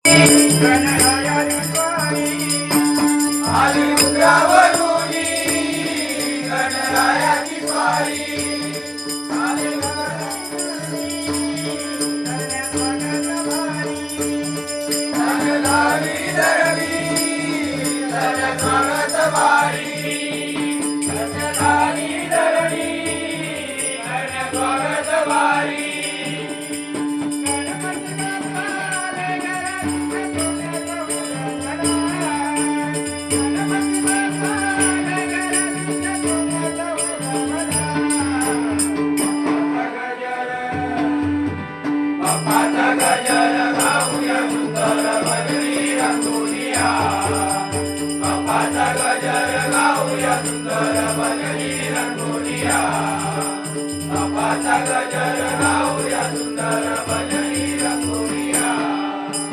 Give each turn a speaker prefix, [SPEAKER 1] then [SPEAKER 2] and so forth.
[SPEAKER 1] गणरायाची स्वारी आली उंबरावरुनी, गणरायाची स्वारी आली उंबरावरुनी, धनधारी धरणी, धनस्वागत भारी, धनधारी धरणी, धनस्वागत भारी. बाप्पाचा गजर गाऊया सुंदर भजनी रंगोलिया, बाप्पाचा गजर गाऊया सुंदर भजनी रंगोलिया, बाप्पाचा गजर गाऊया सुंदर भजनी